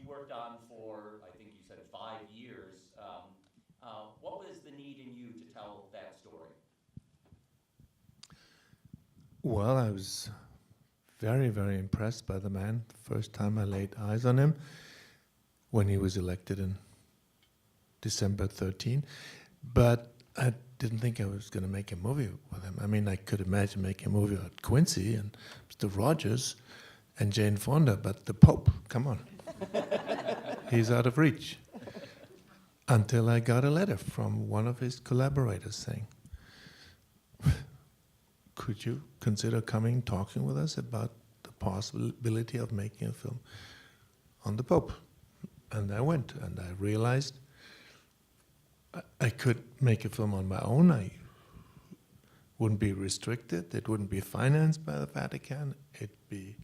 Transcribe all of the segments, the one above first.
you worked on for, I think you said 5 years. What was the need in you to tell that story? Well, I was very, very impressed by the man the first time I laid eyes on him when he was elected in December 13. But I didn't think I was going to make a movie with him. I mean, I could imagine making a movie about Quincy and Mr. Rogers and Jane Fonda, but the Pope, come on. He's out of reach. Until I got a letter from one of his collaborators saying, could you consider coming talking with us about the possibility of making a film on the Pope? And I went, and I realized I could make a film on my own. I wouldn't be restricted. It wouldn't be financed by the Vatican. It'd be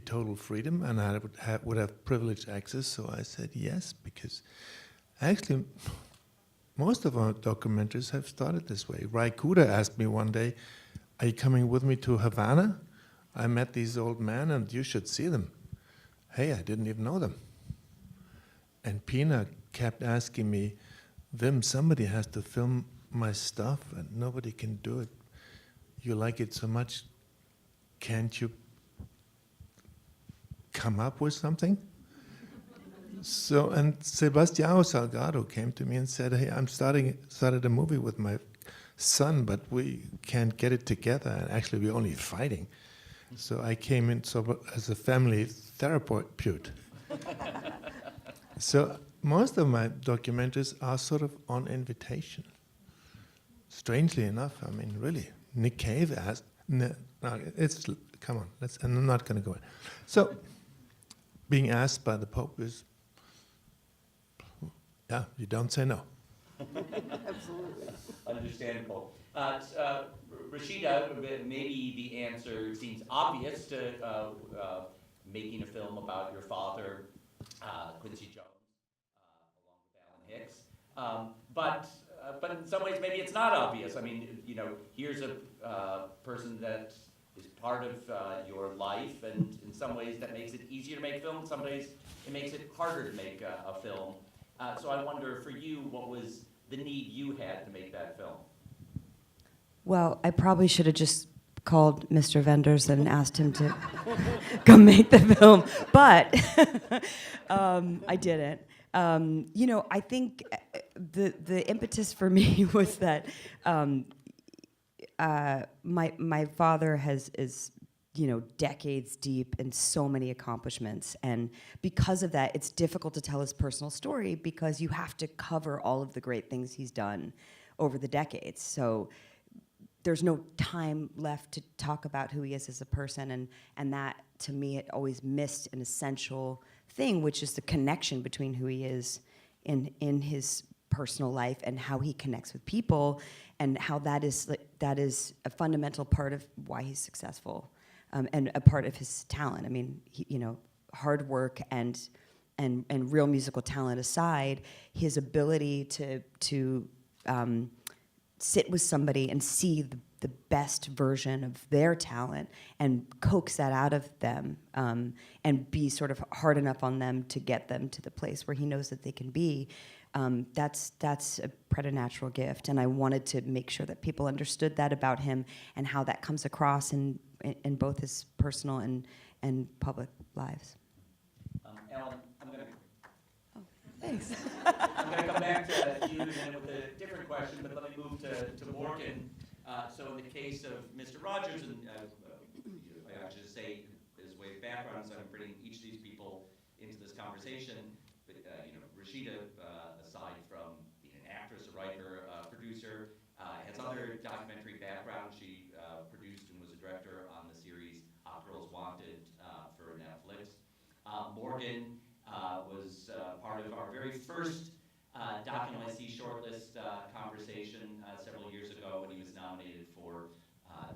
total freedom, and I would have privileged access. So I said yes, because actually most of our documentaries have started this way. Ray Kuda asked me one day, "Are you coming with me to Havana? I met these old men, and you should see them." Hey, I didn't even know them. And Pina kept asking me, "Wim, somebody has to film my stuff, and nobody can do it. You like it so much, can't you come up with something?" So, and Sebastião Salgado came to me and said, "Hey, I'm started a movie with my son, but we can't get it together, and actually we're only fighting." So I came in as a family therapist. So most of my documentaries are sort of on invitation. Strangely enough, I mean, really, Nick Cave asked, come on, and I'm not going to go in. So being asked by the Pope is, yeah, you don't say no. Absolutely. Understandable. Rashida, maybe the answer seems obvious to making a film about your father, Quincy Jones, along with Alan Hicks. But in some ways, maybe it's not obvious. I mean, here's a person that is part of your life, and in some ways that makes it easier to make film. In some ways, it makes it harder to make a film. So I wonder, for you, what was the need you had to make that film? Well, I probably should have just called Mr. Vendors and asked him to come make the film, but I didn't. I think the impetus for me was that my father is decades deep in so many accomplishments, and because of that, it's difficult to tell his personal story because you have to cover all of the great things he's done over the decades. So there's no time left to talk about who he is as a person, and that, to me, it always missed an essential thing, which is the connection between who he is in his personal life and how he connects with people, and how that is a fundamental part of why he's successful, and a part of his talent. I mean, hard work and real musical talent aside, his ability to sit with somebody and see the best version of their talent and coax that out of them, and be sort of hard enough on them to get them to the place where he knows that they can be. That's a preternatural gift, and I wanted to make sure that people understood that about him and how that comes across in both his personal and public lives. Ellen, I'm going to... Oh, thanks. I'm going to come back to you in a minute with a different question, but let me move to Morgan. So in the case of Mr. Rogers, and I should say, as way of background, so I'm bringing each of these people into this conversation, but Rashida, aside from being an actress, a writer, producer, has other documentary background. She produced and was a director on the series Girls Wanted for Netflix. Morgan was part of our very first NYC shortlist conversation several years ago when he was nominated for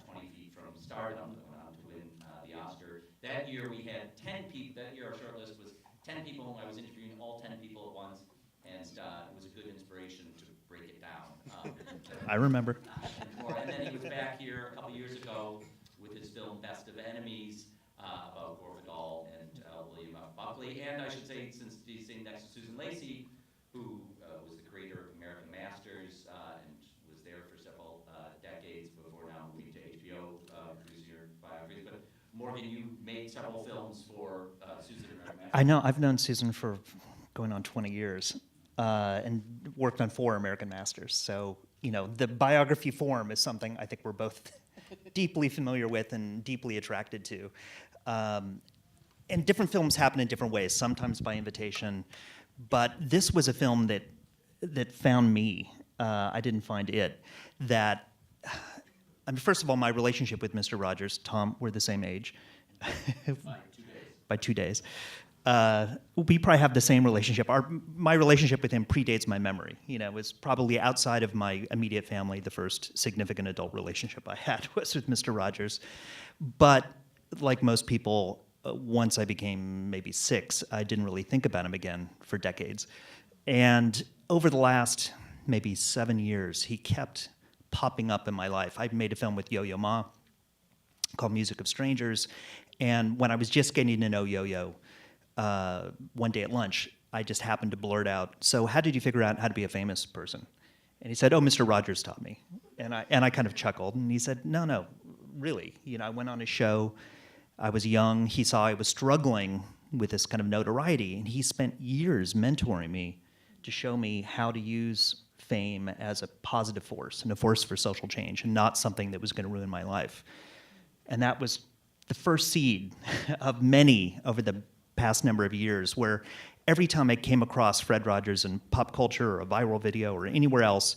20 Feet from Stardom, that went on to win the Oscar. That year we had 10 people. That year our shortlist was 10 people. I was interviewing all 10 people at once, and it was a good inspiration to break it down. I remember. And then he was back here a couple years ago with his film Best of Enemies about Gore Vidal powerfully, and I should say, since he's sitting next to Susan Lacey, who was the creator of American Masters and was there for several decades before now moving to HBO, producing your biographies. But Morgan, you made several films for Susan and American Masters. I know. I've known Susan for going on 20 years and worked on 4 American Masters. So, the biography form is something I think we're both deeply familiar with and deeply attracted to. And different films happen in different ways, sometimes by invitation. But this was a film that found me. I didn't find it. First of all, my relationship with Mr. Rogers, Tom, we're the same age. By 2 days. We probably have the same relationship. My relationship with him predates my memory. It was probably outside of my immediate family. The first significant adult relationship I had was with Mr. Rogers. But like most people, once I became maybe 6, I didn't really think about him again for decades. And over the last maybe 7 years, he kept popping up in my life. I made a film with Yo-Yo Ma called Music of Strangers. And when I was just getting to know Yo-Yo, one day at lunch, I just happened to blurt out, "So how did you figure out how to be a famous person?" And he said, "Oh, Mr. Rogers taught me." And I kind of chuckled, and he said, No, really. I went on his show. I was young. He saw I was struggling with this kind of notoriety, and he spent years mentoring me to show me how to use fame as a positive force and a force for social change, and not something that was going to ruin my life. And that was the first seed of many over the past number of years, where every time I came across Fred Rogers in pop culture or a viral video or anywhere else,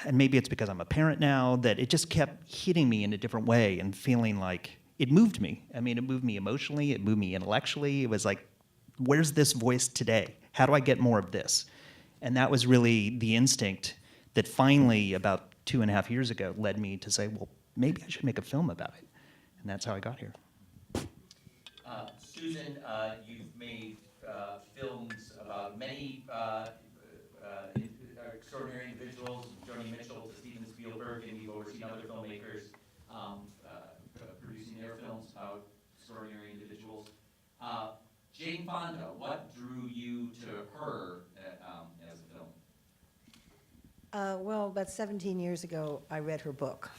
and maybe it's because I'm a parent now, that it just kept hitting me in a different way and feeling like it moved me. It moved me emotionally, it moved me intellectually. It was like, where's this voice today? How do I get more of this? And that was really the instinct that finally, about 2.5 years ago, led me to say, well, maybe I should make a film about it. And that's how I got here. Susan, you've made films about many extraordinary individuals, Joni Mitchell to Steven Spielberg, and you've overseen other filmmakers producing their films about extraordinary individuals. Jane Fonda, what drew you to her as a film? Well, about 17 years ago, I read her book.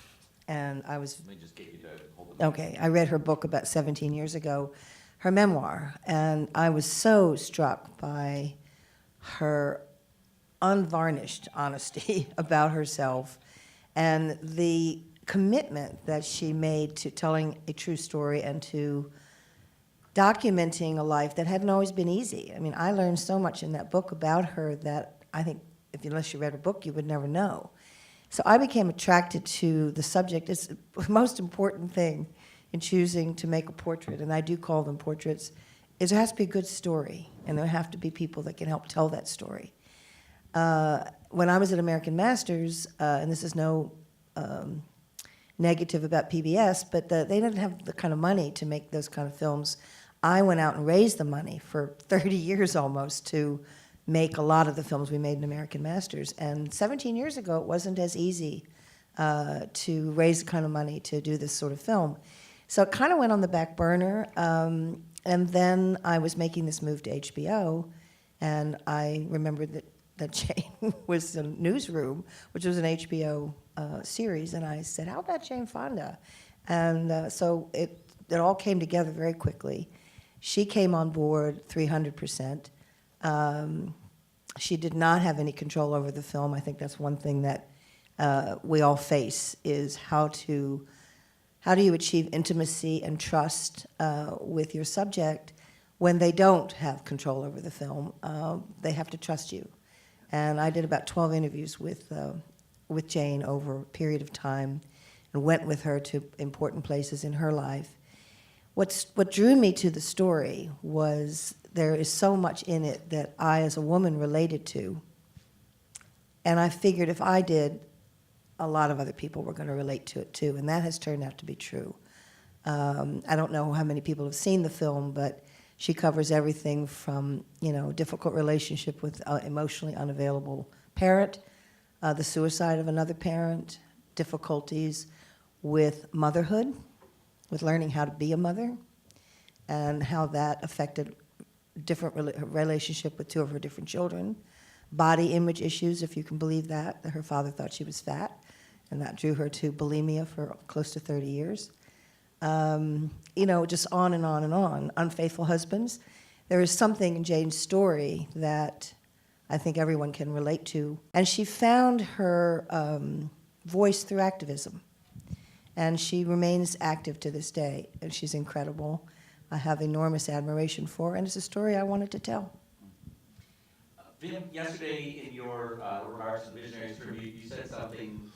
And I was... Let me just get you to hold the Okay, I read her book about 17 years ago, her memoir, and I was so struck by her unvarnished honesty about herself and the commitment that she made to telling a true story and to documenting a life that hadn't always been easy. I learned so much in that book about her that I think, unless you read her book, you would never know. So I became attracted to the subject. It's the most important thing in choosing to make a portrait, and I do call them portraits, is there has to be a good story, and there have to be people that can help tell that story. When I was at American Masters, and this is no negative about PBS, but they didn't have the kind of money to make those kind of films. I went out and raised the money for 30 years almost to make a lot of the films we made in American Masters. And 17 years ago, it wasn't as easy to raise the kind of money to do this sort of film. So it kind of went on the back burner. And then I was making this move to HBO, and I remembered that Jane was in Newsroom, which was an HBO series, and I said, how about Jane Fonda? And so it all came together very quickly. She came on board 300%. She did not have any control over the film. I think that's one thing that we all face, is how do you achieve intimacy and trust with your subject when they don't have control over the film. They have to trust you. And I did about 12 interviews with Jane over a period of time and went with her to important places in her life. What drew me to the story was there is so much in it that I, as a woman, related to. And I figured if I did, a lot of other people were going to relate to it too, and that has turned out to be true. I don't know how many people have seen the film, but she covers everything from, difficult relationship with emotionally unavailable parent, the suicide of another parent, difficulties with motherhood, with learning how to be a mother, and how that affected different relationship with two of her different children, body image issues, if you can believe that her father thought she was fat, and that drew her to bulimia for close to 30 years. Just on and on and on. Unfaithful husbands. There is something in Jane's story that I think everyone can relate to. And she found her voice through activism. And she remains active to this day, and she's incredible. I have enormous admiration for her, and it's a story I wanted to tell. Vim, yesterday in your remarks on Visionaries Tribute, you said something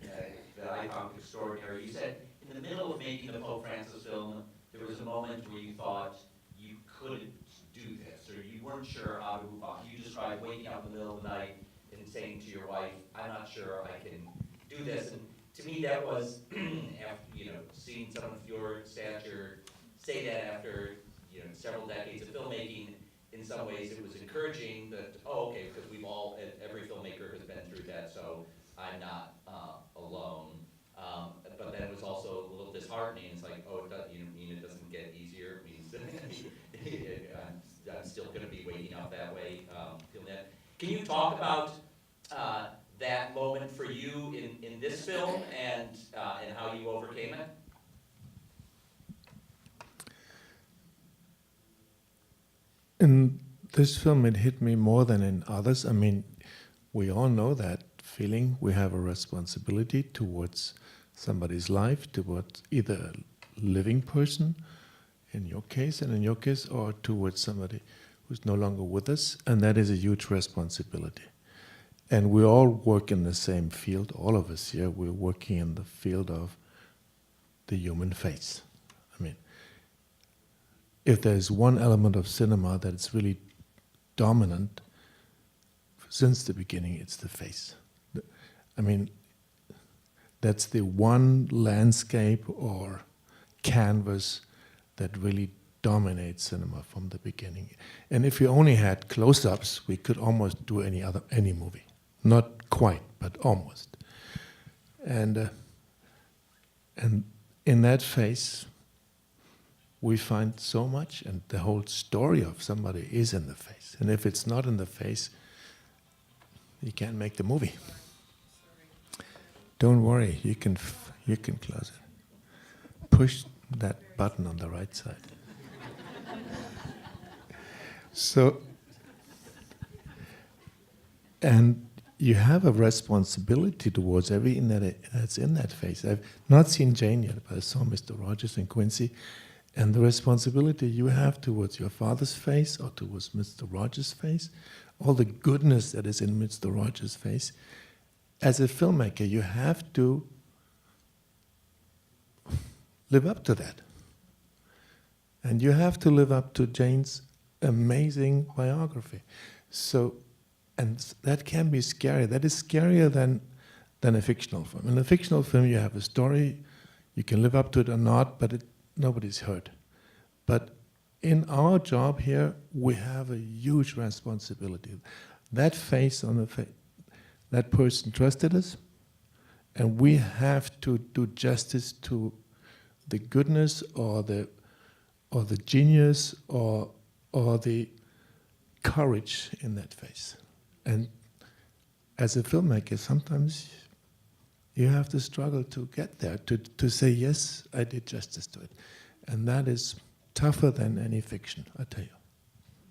that I found extraordinary. You said, in the middle of making the Pope Francis film, there was a moment where you thought you couldn't do this, or you weren't sure how to move on. You described waking up in the middle of the night and saying to your wife, I'm not sure I can do this. And to me, that was, after, seeing someone of your stature say that after, several decades of filmmaking, in some ways it was encouraging that, okay, because every filmmaker has been through that, so I'm not alone. But then it was also a little disheartening. It's like, oh, it doesn't get easier. It means I'm still going to be waking up that way. Feeling that. Can you talk about that moment for you in this film and how you overcame it? In this film, it hit me more than in others. I mean, we all know that feeling. We have a responsibility towards somebody's life, towards either a living person, in your case, and in your case, or towards somebody who's no longer with us, and that is a huge responsibility. And we all work in the same field, all of us here, we're working in the field of the human face. I mean, if there's one element of cinema that's really dominant since the beginning, it's the face. I mean, that's the one landscape or canvas that really dominates cinema from the beginning. And if we only had close-ups, we could almost do any movie. Not quite, but almost. And in that face, we find so much, and the whole story of somebody is in the face. And if it's not in the face, you can't make the movie. Don't worry, you can close it. Push that button on the right side. So, and you have a responsibility towards everything that's in that face. I've not seen Jane yet, but I saw Mr. Rogers and Quincy. And the responsibility you have towards your father's face or towards Mr. Rogers' face, all the goodness that is in Mr. Rogers' face, as a filmmaker, you have to live up to that. And you have to live up to Jane's amazing biography. So, and that can be scary. That is scarier than a fictional film. In a fictional film, you have a story, you can live up to it or not, but nobody's hurt. But in our job here, we have a huge responsibility. That face on the face, that person trusted us, and we have to do justice to the goodness or the genius or the courage in that face. And as a filmmaker, sometimes you have to struggle to get there, to say, yes, I did justice to it. And that is tougher than any fiction, I tell you.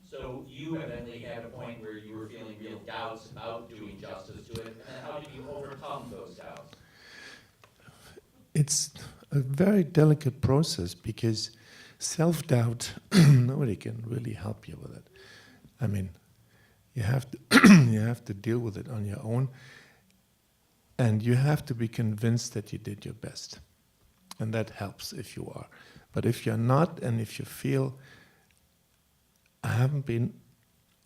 So you evidently had a point where you were feeling real doubts about doing justice to it, and how did you overcome those doubts? It's a very delicate process because self-doubt, nobody can really help you with it. I mean, you have to deal with it on your own, and you have to be convinced that you did your best. And that helps if you are. But if you're not, and if you feel, I haven't been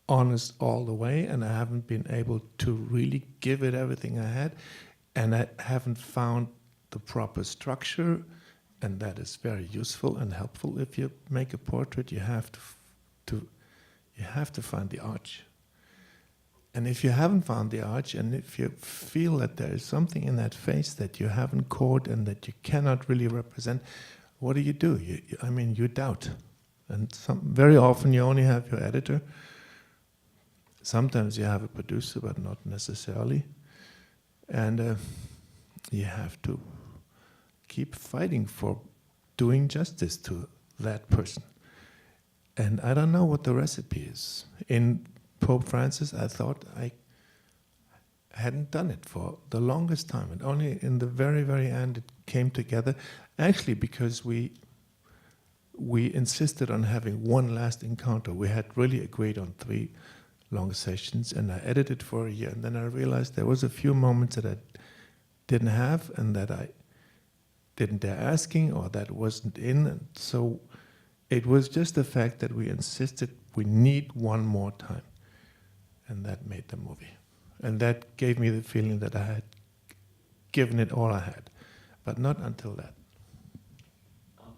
honest all the way, and I haven't been able to really give it everything I had, and I haven't found the proper structure, and that is very useful and helpful. If you make a portrait, you have to find the arch. And if you haven't found the arch, and if you feel that there is something in that face that you haven't caught and that you cannot really represent, what do? You doubt. And very often you only have your editor. Sometimes you have a producer, but not necessarily. And you have to keep fighting for doing justice to that person. And I don't know what the recipe is. In Pope Francis, I thought I hadn't done it for the longest time. And only in the very, very end it came together. Actually, because we insisted on having one last encounter. We had really agreed on 3 long sessions, and I edited for a year. And then I realized there was a few moments that I didn't have and that I didn't dare asking or that wasn't in. And so it was just the fact that we insisted we need one more time. And that made the movie. And that gave me the feeling that I had given it all I had. But not until that.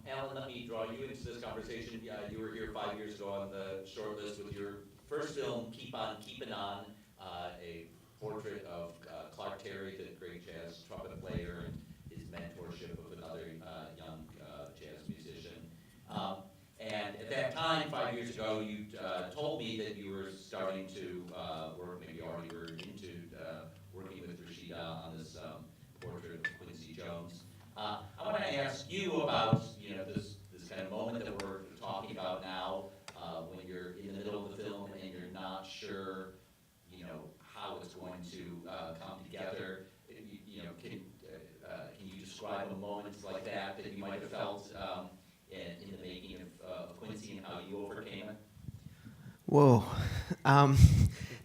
Alan, let me draw you into this conversation. You were here 5 years ago on the short list with your first film, Keep On Keepin' On, a portrait of Clark Terry, the great jazz trumpet player, and his mentorship of another young jazz musician. And at that time, 5 years ago, you told me that you were starting to work, maybe already were into working with Rashida on this portrait of Quincy Jones. I want to ask you about this kind of moment that we're talking about now, when you're in the middle of the film and you're not sure, how it's going to come together. Can you describe a moment like that you might have felt in the making of Quincy and how you overcame it? Whoa,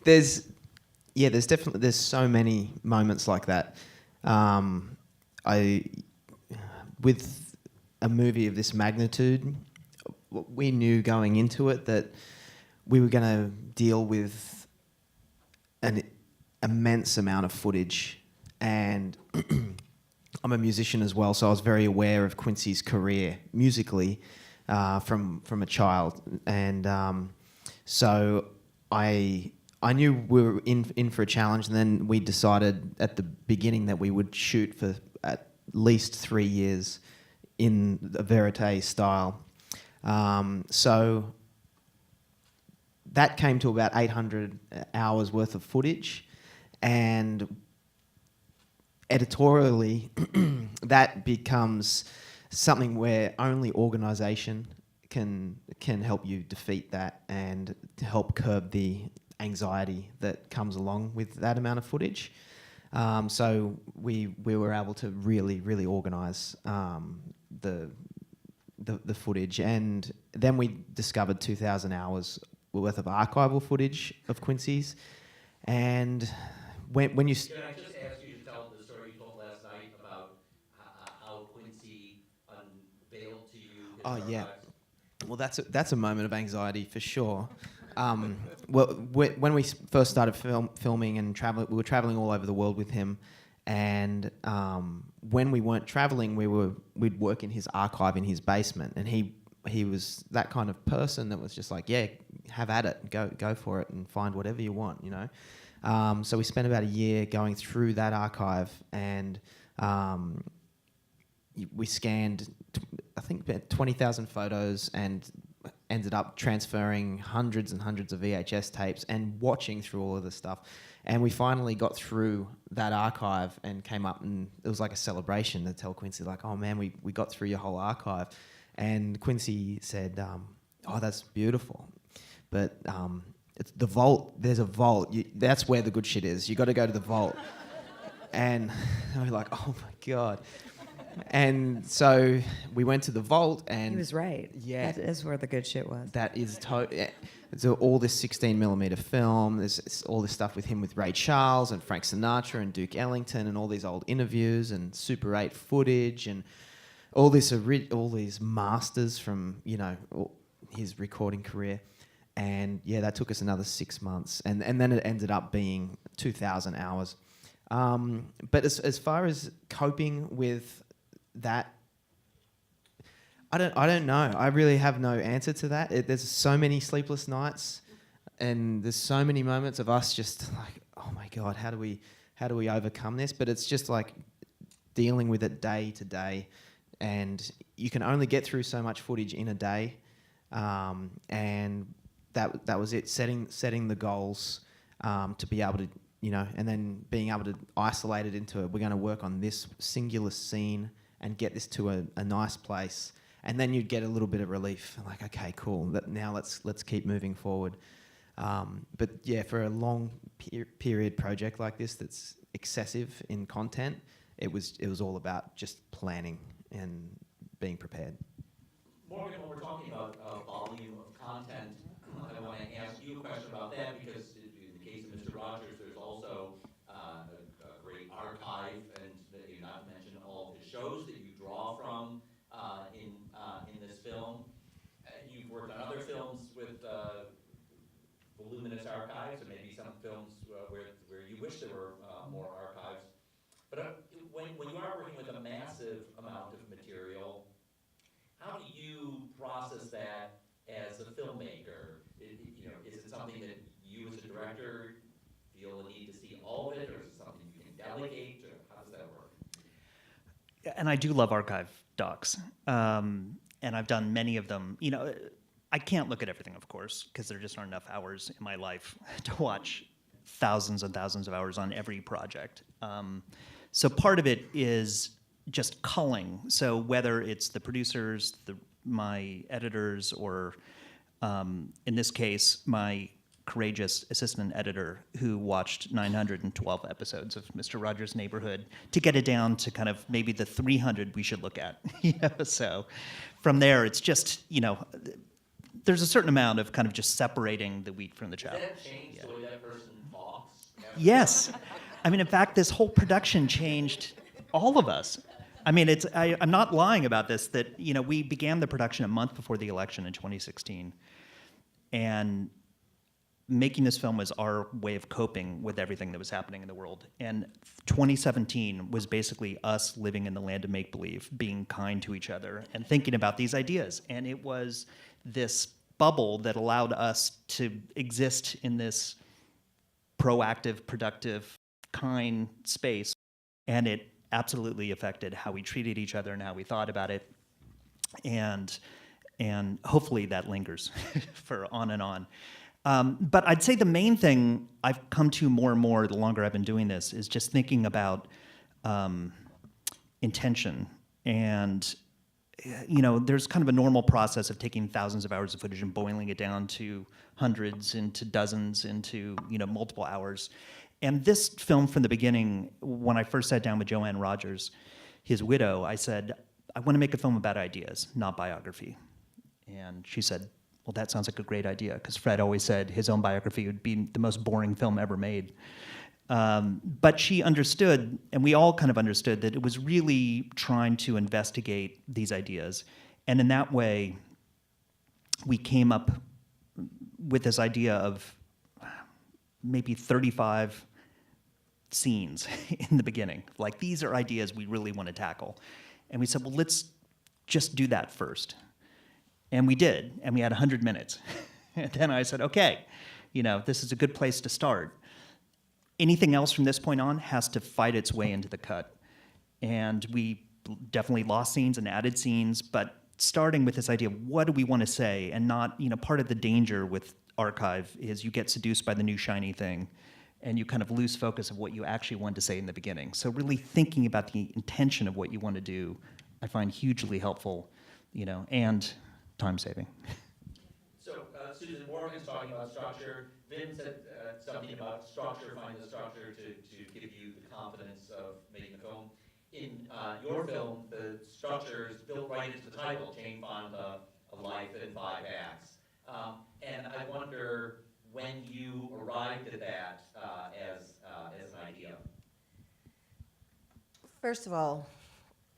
there's so many moments like that. With a movie of this magnitude, we knew going into it that we were going to deal with an immense amount of footage, and I'm a musician as well, so I was very aware of Quincy's career musically from a child, and so I knew we were in for a challenge, and then we decided at the beginning that we would shoot for at least 3 years in the verite style. So that came to about 800 hours worth of footage, and editorially that becomes something where only organisation can help you defeat that and to help curb the anxiety that comes along with that amount of footage. So we were able to really organise the footage, and then we discovered 2,000 hours worth of archival footage of Quincy's, and when you... Can I just ask you to tell the story you told last night about how Quincy unveiled to you his archives? Yeah. Well, that's a moment of anxiety for sure. Well, when we first started filming and traveling, we were traveling all over the world with him, and when we weren't traveling, we'd work in his archive in his basement, and he was that kind of person that was just like, yeah, have at it, go for it, and find whatever you want, So we spent about a year going through that archive, and we scanned, I think, about 20,000 photos, and ended up transferring hundreds and hundreds of VHS tapes and watching through all of this stuff. And we finally got through that archive and came up, and it was like a celebration to tell Quincy, like, oh man, we got through your whole archive. And Quincy said, oh, that's beautiful. But it's the vault, there's a vault. That's where the good shit is. You got to go to the vault. And we're like, oh my God. And so we went to the vault, and He was right. Yeah, That is where the good shit was. that is so all this 16mm film. There's all this stuff with him with Ray Charles and Frank Sinatra and Duke Ellington, and all these old interviews and Super 8 footage, and all these masters from his recording career. And yeah, that took us another 6 months, and then it ended up being 2,000 hours. But as far as coping with that, I don't know. I really have no answer to that. There's so many sleepless nights, and there's so many moments of us just like, oh my God, how do we overcome this? But it's just like dealing with it day to day, and you can only get through so much footage in a day. and that was it. Setting the goals to be able to, and then being able to isolate it into we're going to work on this singular scene and get this to a nice place, and then you'd get a little bit of relief, like, okay, cool. Now let's keep moving forward. But yeah, for a long period project like this that's excessive in content, it was all about just planning and being prepared. Morgan, when we're talking about volume of content, I want to ask you a question about that, because in the case of Mr. Rogers, there's also a great archive, and not to mention all the shows that you draw from in this film. You've worked on other films with voluminous archives, or maybe some films where you wish there were more archives. But when you are working with a massive amount of material, how do you process that as a filmmaker? Is it something that you as a director feel the need to see all of it, or is it something you can delegate, or how does that work? And I do love archive docs, and I've done many of them. I can't look at everything, of course, because there just aren't enough hours in my life to watch thousands and thousands of hours on every project. So part of it is just culling. So whether it's the producers, my editors, or in this case, my courageous assistant editor who watched 912 episodes of Mr. Rogers' Neighborhood to get it down to kind of maybe the 300 we should look at. So from there, it's just, there's a certain amount of kind of just separating the wheat from the chaff. Does that change the way that person talks? Yes. In fact, this whole production changed all of us. I'm not lying about this, that, we began the production a month before the election in 2016. And making this film was our way of coping with everything that was happening in the world. And 2017 was basically us living in the land of make-believe, being kind to each other, and thinking about these ideas. And it was this bubble that allowed us to exist in this proactive, productive, kind space. And it absolutely affected how we treated each other and how we thought about it. And hopefully that lingers for on and on. But I'd say the main thing I've come to more and more the longer I've been doing this is just thinking about intention. And, there's kind of a normal process of taking thousands of hours of footage and boiling it down to hundreds, into dozens, into, multiple hours. And this film, from the beginning, when I first sat down with Joanne Rogers, his widow, I said, I want to make a film about ideas, not biography. And she said, well, that sounds like a great idea, because Fred always said his own biography would be the most boring film ever made. But she understood, and we all kind of understood, that it was really trying to investigate these ideas. And in that way, we came up with this idea of maybe 35 scenes in the beginning. Like, these are ideas we really want to tackle. And we said, well, let's just do that first. And we did, and we had 100 minutes. And then I said, okay, this is a good place to start. Anything else from this point on has to fight its way into the cut. And we definitely lost scenes and added scenes, but starting with this idea of what do we want to say, and not, part of the danger with archive is you get seduced by the new shiny thing, and you kind of lose focus of what you actually wanted to say in the beginning. So really thinking about the intention of what you want to do, I find hugely helpful, and time-saving. So Susan Morgan's talking about structure. Vin said something about structure, finding the structure to give you the confidence of making the film. In your film, the structure is built right into the title, Jane Fonda, A Life in 5 Acts. And I wonder when you arrived at that as an idea. First of all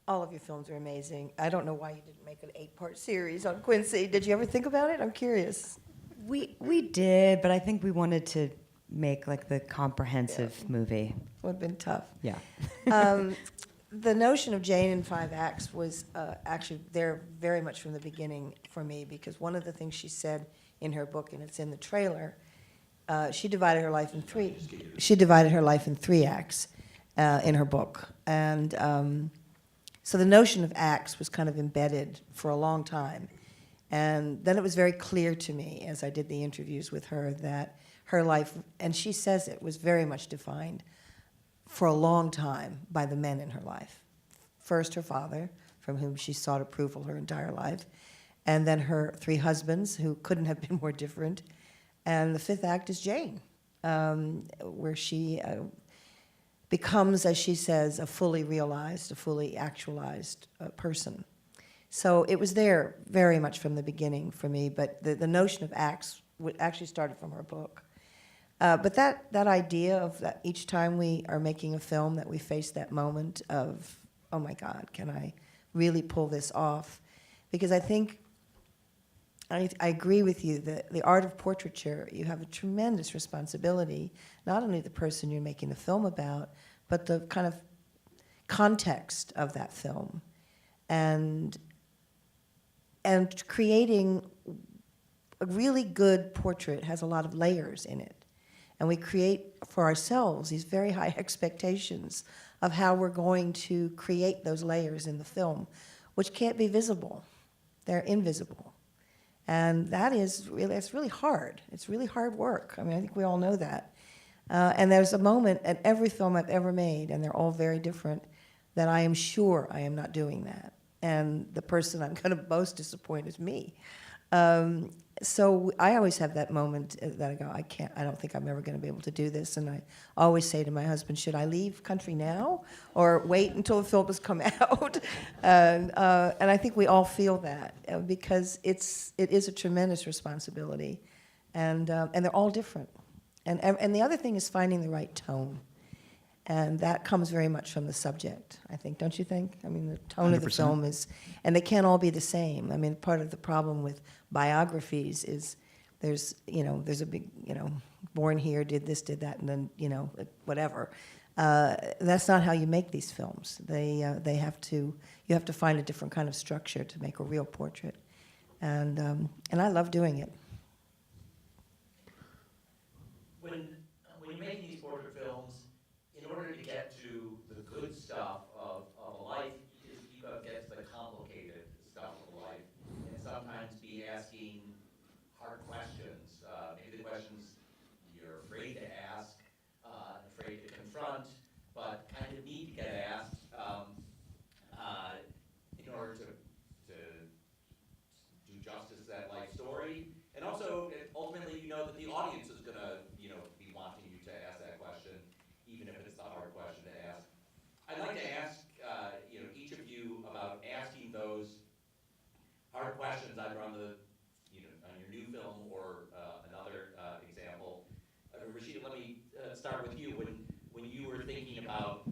of your films are amazing. I don't know why you didn't make an 8-part series on Quincy. Did you ever think about it? I'm curious. We did, but I think we wanted to make like the comprehensive movie. Would have been tough. Yeah. The notion of Jane in 5 acts was actually there very much from the beginning for me, because one of the things she said in her book, and it's in the trailer, she divided her life in 3. She divided her life in 3 acts in her book, and so the notion of acts was kind of embedded for a long time. And then it was very clear to me as I did the interviews with her that her life, and she says it, was very much defined for a long time by the men in her life. First, her father, from whom she sought approval her entire life, and then her 3 husbands, who couldn't have been more different. And the 5th act is Jane, where she becomes, as she says, a fully realized, a fully actualized person. So it was there very much from the beginning for me, but the notion of acts actually started from her book. But that idea of that each time we are making a film that we face that moment of, oh my God, can I really pull this off? Because I think, I agree with you, that the art of portraiture, you have a tremendous responsibility, not only the person you're making the film about, but the kind of context of that film. And creating a really good portrait has a lot of layers in it. And we create for ourselves these very high expectations of how we're going to create those layers in the film, which can't be visible. They're invisible. And it's really hard. It's really hard work. I mean, I think we all know that. And there's a moment at every film I've ever made, and they're all very different, that I am sure I am not doing that. And the person I'm going to most disappoint is me. So I always have that moment that I go, I don't think I'm ever going to be able to do this. And I always say to my husband, should I leave country now or wait until the film has come out? And I think we all feel that because it is a tremendous responsibility. And they're all different. And the other thing is finding the right tone. And that comes very much from the subject, I think, don't you think? I mean, the tone of the 100%. film is, and they can't all be the same. I mean, part of the problem with biographies is there's a big, born here, did this, did that, and then, whatever. That's not how you make these films. You have to find a different kind of structure to make a real portrait. And I love doing it. When you're making these portrait films, in order to get to the good stuff of a life, you got to get to the complicated stuff of life, and sometimes be asking hard questions, maybe the questions you're afraid to ask, afraid to confront, but kind of need to get asked in order to do justice to that life story. And also, ultimately, that the audience is going to, be wanting you to ask that question, even if it's the hard question to ask. I'd like to ask, each of you about asking those hard questions, either on on your new film or another example. Rashida, let me start with you. When you were thinking about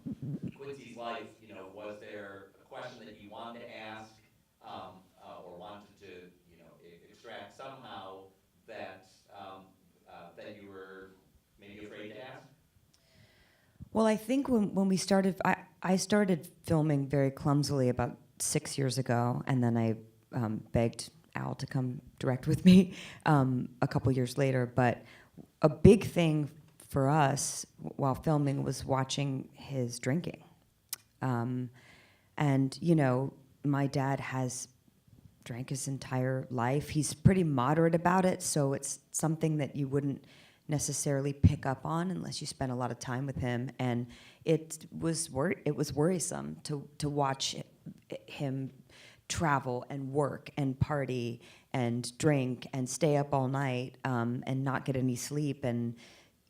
Quincy's life, was there a question that you wanted to ask or wanted to, extract somehow that that you were maybe afraid to ask? Well, I think when we started, I started filming very clumsily about 6 years ago, and then I begged Al to come direct with me a couple years later. But a big thing for us while filming was watching his drinking. And, my dad has drank his entire life. He's pretty moderate about it, so it's something that you wouldn't necessarily pick up on unless you spent a lot of time with him. And it was worrisome to watch him travel and work and party and drink and stay up all night and not get any sleep. And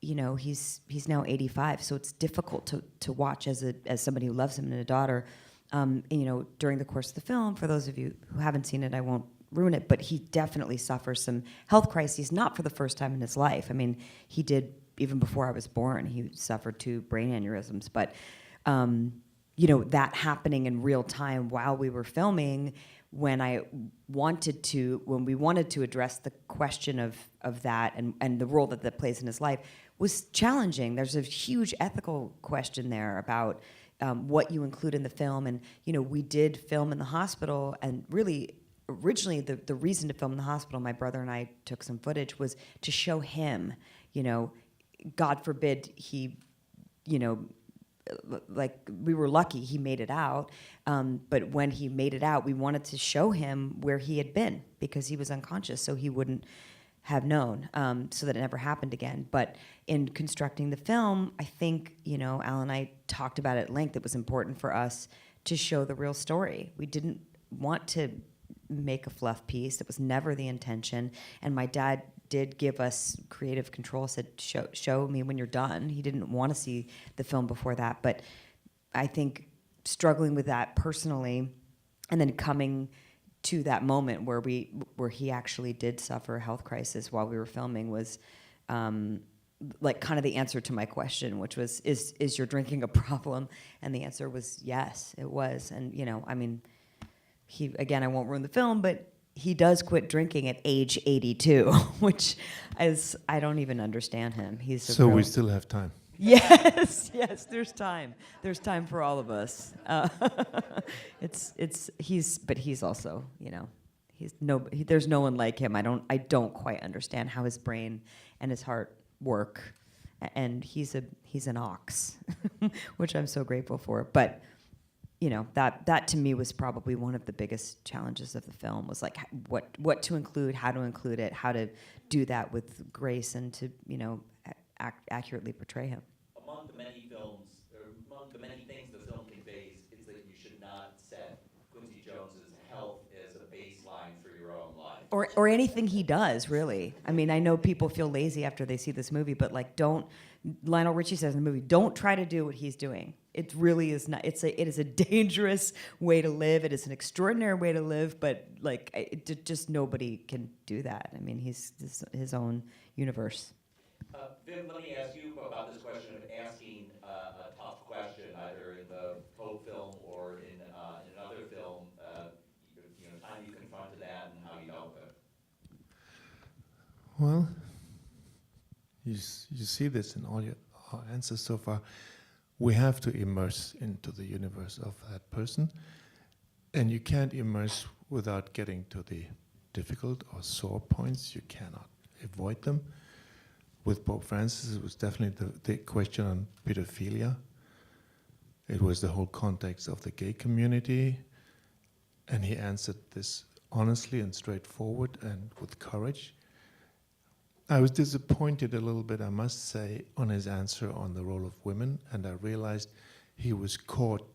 he's now 85, so it's difficult to watch as somebody who loves him and a daughter. During the course of the film, for those of you who haven't seen it, I won't ruin it, but he definitely suffers some health crises, not for the first time in his life. I mean, he did even before I was born. He suffered 2 brain aneurysms, but that happening in real time while we were filming, when we wanted to address the question of that and the role that plays in his life, was challenging. There's a huge ethical question there about what you include in the film. And we did film in the hospital, and really originally the reason to film in the hospital, my brother and I took some footage, was to show him, God forbid he like we were lucky he made it out, but when he made it out, we wanted to show him where he had been because he was unconscious, so he wouldn't have known, so that it never happened again. But in constructing the film, I think, Al and I talked about it at length. It was important for us to show the real story. We didn't want to make a fluff piece. It was never the intention. And my dad did give us creative control, said, show me when you're done. He didn't want to see the film before that. But I think struggling with that personally, and then coming to that moment where he actually did suffer a health crisis while we were filming was like kind of the answer to my question, which was, is your drinking a problem? And the answer was yes, it was. And he, again, I won't ruin the film, but he does quit drinking at age 82, which is, I don't even understand him. He's a So real- we still have time. Yes, there's time. There's time for all of us. But he's also, there's no one like him. I don't quite understand how his brain and his heart work, and he's an ox, which I'm so grateful for. But that to me was probably one of the biggest challenges of the film, was like what to include, how to include it, how to do that with grace, and to accurately portray him. Among the many films, or among the many things the film conveys, is that you should not set Quincy Jones's health as a baseline for your own life. Or anything he does, really. I mean, I know people feel lazy after they see this movie, but Lionel Richie says in the movie, don't try to do what he's doing. It really is not. It is a dangerous way to live. It is an extraordinary way to live, but just nobody can do that. I mean, he's his own universe. Vim, let me ask you about this question of asking a tough question, either in the Pope film or in another film. Time you confronted that and how you dealt with it. Well, you see this in all our answers so far. We have to immerse into the universe of that person, and you can't immerse without getting to the difficult or sore points. You cannot avoid them. With Pope Francis, it was definitely the question on pedophilia. It was the whole context of the gay community, and he answered this honestly and straightforward and with courage. I was disappointed a little bit, I must say, on his answer on the role of women, and I realized he was caught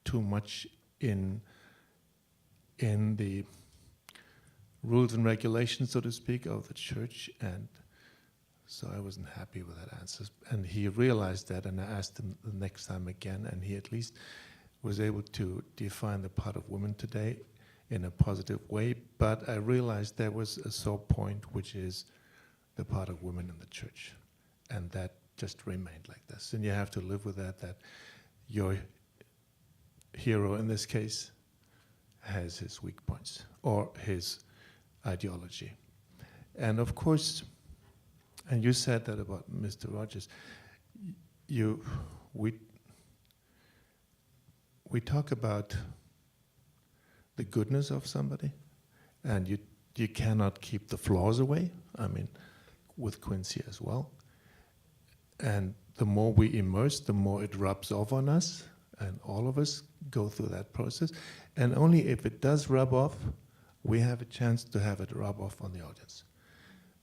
too much in the rules and regulations, so to speak, of the church, and so I wasn't happy with that answer. And he realized that, and I asked him the next time again, and he at least was able to define the part of women today in a positive way. But I realized there was a sore point, which is the part of women in the church. And that just remained like this. And you have to live with that your hero in this case has his weak points or his ideology. And of course, and you said that about Mr. Rogers, we talk about the goodness of somebody, and you cannot keep the flaws away. I mean, with Quincy as well. And the more we immerse, the more it rubs off on us, and all of us go through that process. And only if it does rub off, we have a chance to have it rub off on the audience.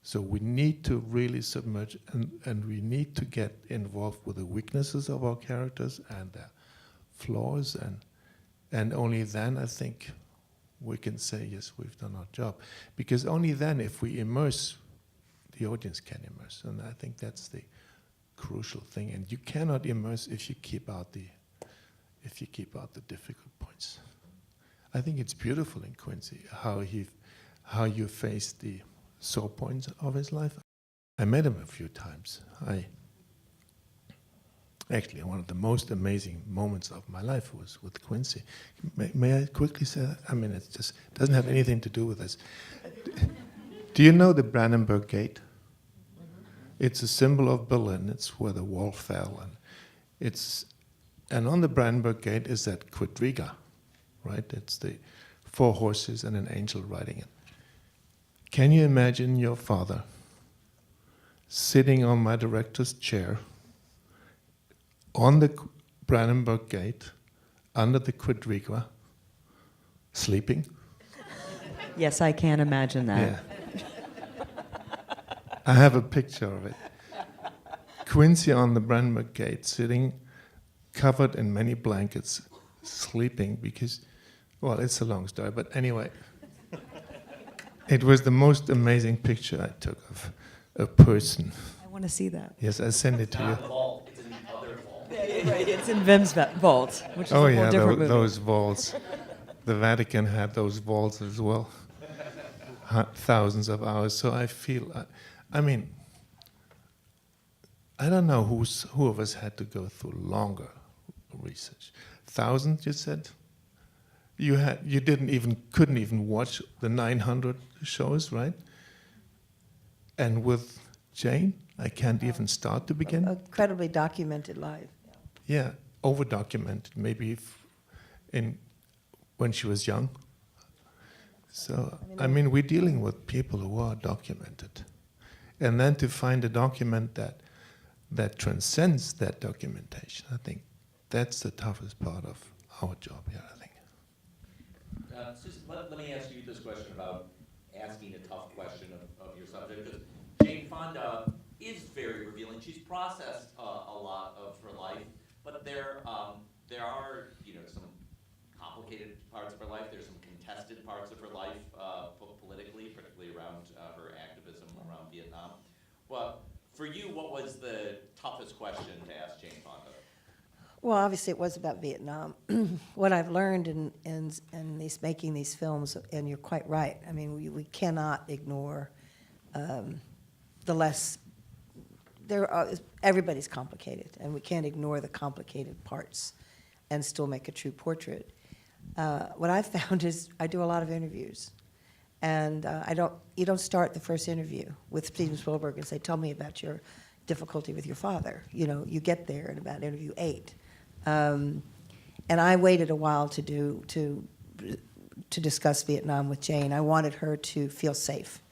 So we need to really submerge, and we need to get involved with the weaknesses of our characters and their flaws, and only then I think we can say, yes, we've done our job. Because only then, if we immerse, the audience can immerse, and I think that's the crucial thing. And you cannot immerse if you keep out the difficult points. I think it's beautiful in Quincy how you face the sore points of his life. I met him a few times. Actually, one of the most amazing moments of my life was with Quincy. May I quickly say that? I mean, it just doesn't have anything to do with this. Do you know the Brandenburg Gate? It's a symbol of Berlin. It's where the wall fell, and on the Brandenburg Gate is that quadriga, right? It's the 4 horses and an angel riding it. Can you imagine your father sitting on my director's chair on Brandenburg Gate, under the quadriga, sleeping. Yes, I can imagine that. Yeah. I have a picture of it. Quincy on the Brandenburg Gate, sitting, covered in many blankets, sleeping because, well, it's a long story, but anyway. It was the most amazing picture I took of a person. I want to see that. Yes, I send it to you. Not the vault, it's in the other vault. Yeah, you're right. It's in Vim's vault, which is Oh a whole yeah, different movie. those vaults. The Vatican had those vaults as well. Thousands of hours. So I feel, I mean, I don't know who of us had to go through longer research. Thousands, you said? You couldn't even watch the 900 shows, right? And with Jane, I can't even start to begin. Incredibly documented life. Yeah, over documented, maybe when she was young. So, I mean, we're dealing with people who are documented. And then to find a document that transcends that documentation, I think that's the toughest part of our job here, I think. Susan, let me ask you this question about asking a tough question of your subject, because Jane Fonda is very revealing. She's processed a lot of her life, but there are some complicated parts of her life. There's some contested parts of her life politically, particularly around her activism around Vietnam. Well, for you, what was the toughest question to ask Jane Fonda? Well, obviously it was about Vietnam. What I've learned in making these films, and you're quite right, I mean, we cannot ignore everybody's complicated, and we can't ignore the complicated parts and still make a true portrait. What I've found is I do a lot of interviews, and you don't start the first interview with Steven Spielberg and say, tell me about your difficulty with your father. You know, you get there in about interview 8. And I waited a while to discuss Vietnam with Jane. I wanted her to feel safe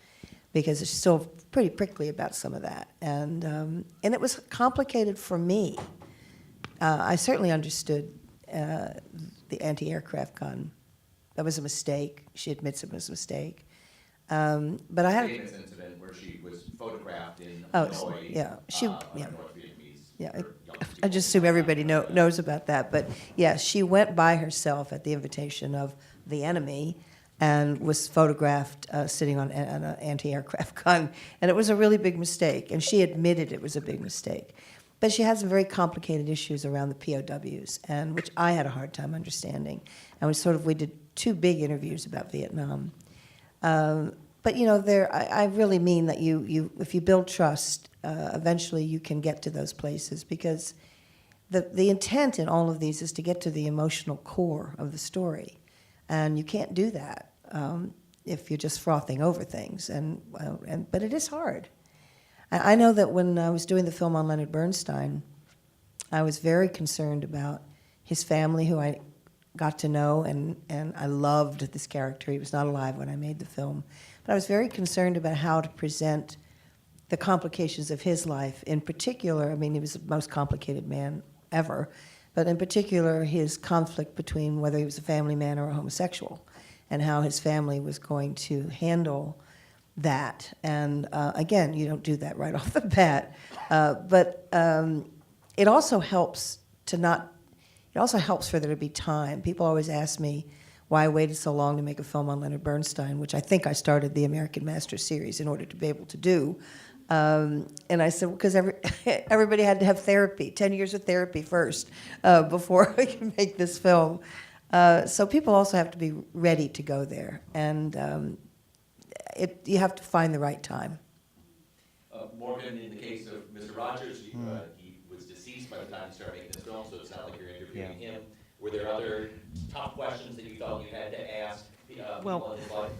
because she's still pretty prickly about some of that, and it was complicated for me. I certainly understood the anti-aircraft gun. That was a mistake. She admits it was a mistake. But I had famous incident where she was photographed in Oh, Hanoi. yeah. She- North yeah. Vietnamese. Yeah, or young I people. just assume everybody knows about that. But yeah, she went by herself at the invitation of the enemy and was photographed sitting on an anti-aircraft gun. And it was a really big mistake. And she admitted it was a big mistake. But she had some very complicated issues around the POWs, and which I had a hard time understanding. And we did 2 big interviews about Vietnam. But you know, I really mean that if you build trust, eventually you can get to those places, because the intent in all of these is to get to the emotional core of the story, and you can't do that if you're just frothing over things. But it is hard. I know that when I was doing the film on Leonard Bernstein, I was very concerned about his family, who I got to know, and I loved this character. He was not alive when I made the film. But I was very concerned about how to present the complications of his life. In particular, I mean, he was the most complicated man ever, but in particular, his conflict between whether he was a family man or a homosexual, and how his family was going to handle that. And again, you don't do that right off the bat, but it also helps it also helps for there to be time. People always ask me why I waited so long to make a film on Leonard Bernstein, which I think I started the American Master series in order to be able to do. And I said, because everybody had to have therapy, 10 years of therapy first, before I can make this film. So people also have to be ready to go there. And you have to find the right time. Morgan, in the case of Mr. Rogers, he was deceased by the time you started making this film, so it's not like you're interviewing him. Were there other tough questions that you felt you had to ask people in his life?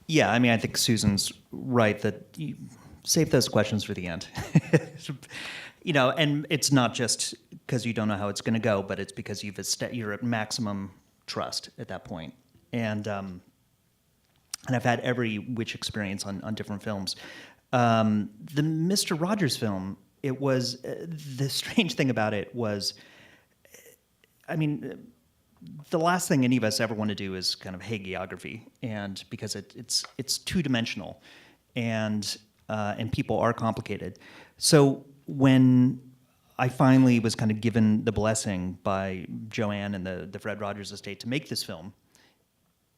Yeah, I mean, I think Susan's right that you save those questions for the end. You know, and it's not just because you don't know how it's going to go, but it's because you're at maximum trust at that point. And I've had every which experience on different films. The Mr. Rogers film, it was the strange thing about it was I mean, the last thing any of us ever want to do is kind of hagiography, and because it's two-dimensional, and people are complicated. So when I finally was kind of given the blessing by Joanne and the Fred Rogers estate to make this film,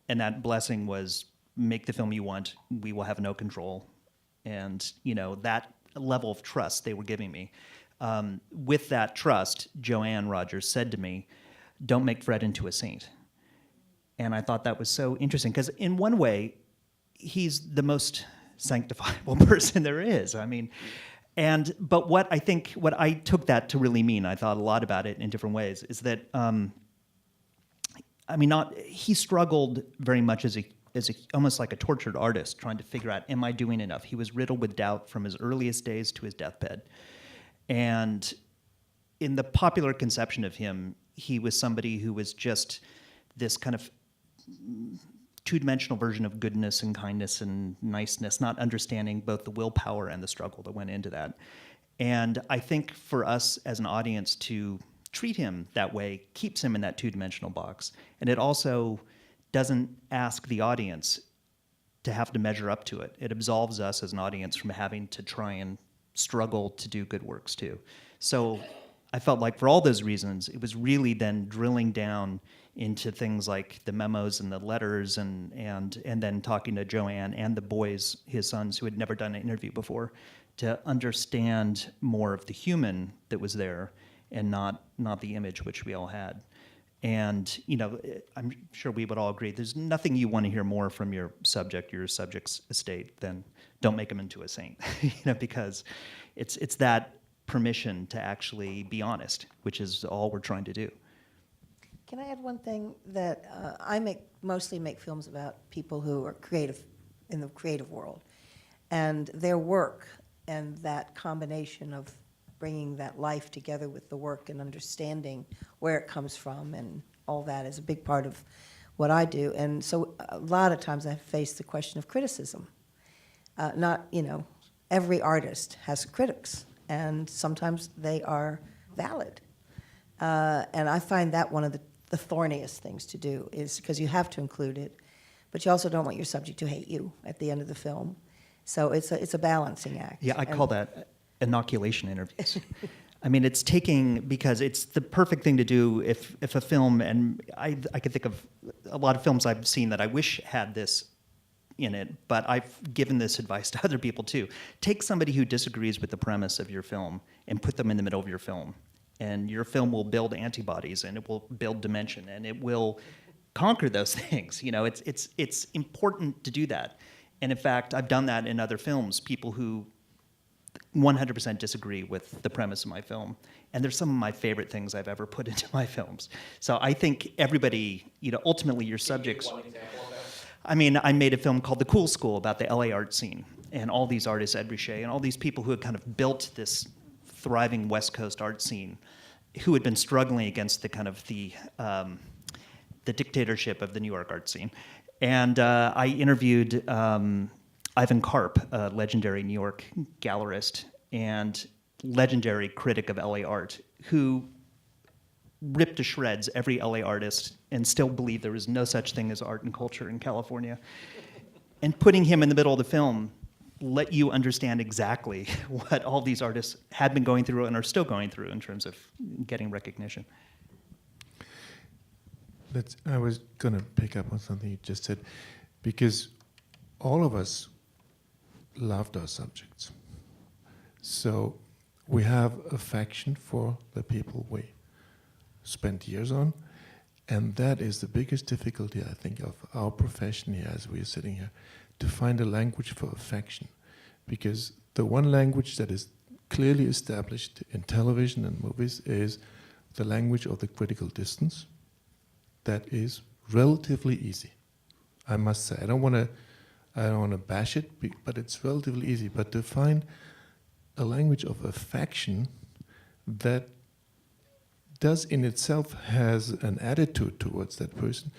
and that blessing was make the film you want, we will have no control, and that level of trust they were giving me. With that trust, Joanne Rogers said to me, "Don't make Fred into a saint." And I thought that was so interesting, because in one way, he's the most sanctifiable person there is. I mean, but what I took that to really mean, I thought a lot about it in different ways, is that he struggled very much as almost like a tortured artist, trying to figure out, am I doing enough? He was riddled with doubt from his earliest days to his deathbed. And in the popular conception of him, he was somebody who was just this kind of two-dimensional version of goodness and kindness and niceness, not understanding both the willpower and the struggle that went into that. And I think for us as an audience to treat him that way keeps him in that two-dimensional box. And it also doesn't ask the audience to have to measure up to it. It absolves us as an audience from having to try and struggle to do good works too. So I felt like for all those reasons, it was really then drilling down into things like the memos and the letters and then talking to Joanne and the boys, his sons, who had never done an interview before, to understand more of the human that was there and not the image which we all had. And I'm sure we would all agree, there's nothing you want to hear more from your subject's estate than don't make him into a saint, because it's that permission to actually be honest, which is all we're trying to do. Can I add one thing? That I mostly make films about people who are creative, in the creative world, and their work, and that combination of bringing that life together with the work and understanding where it comes from and all that is a big part of what I do. And so a lot of times I face the question of criticism. Every artist has critics, and sometimes they are valid. And I find that one of the thorniest things to do, is because you have to include it, but you also don't want your subject to hate you at the end of the film. So it's a balancing act. Yeah, I call that inoculation interviews. I mean, because it's the perfect thing to do if a film, and I can think of a lot of films I've seen that I wish had this in it, but I've given this advice to other people too. Take somebody who disagrees with the premise of your film and put them in the middle of your film. And your film will build antibodies, and it will build dimension, and it will conquer those things. It's important to do that. And in fact, I've done that in other films, people who 100% disagree with the premise of my film. And they're some of my favorite things I've ever put into my films. So I think everybody, ultimately your subjects. One example of that? I mean, I made a film called The Cool School about the LA art scene, and all these artists, Ed Richet, and all these people who had kind of built this thriving West Coast art scene, who had been struggling against the kind of the dictatorship of the New York art scene. And I interviewed Ivan Karp, a legendary New York gallerist and legendary critic of LA art, who ripped to shreds every LA artist and still believed there was no such thing as art and culture in California. And putting him in the middle of the film let you understand exactly what all these artists had been going through and are still going through in terms of getting recognition. I was going to pick up on something you just said, because all of us loved our subjects. So we have affection for the people we spent years on, and that is the biggest difficulty, I think, of our profession here as we are sitting here, to find a language for affection. Because the one language that is clearly established in television and movies is the language of the critical distance. That is relatively easy, I must say. I don't want to bash it, but it's relatively easy. But to find a language of affection that does in itself has an attitude towards that person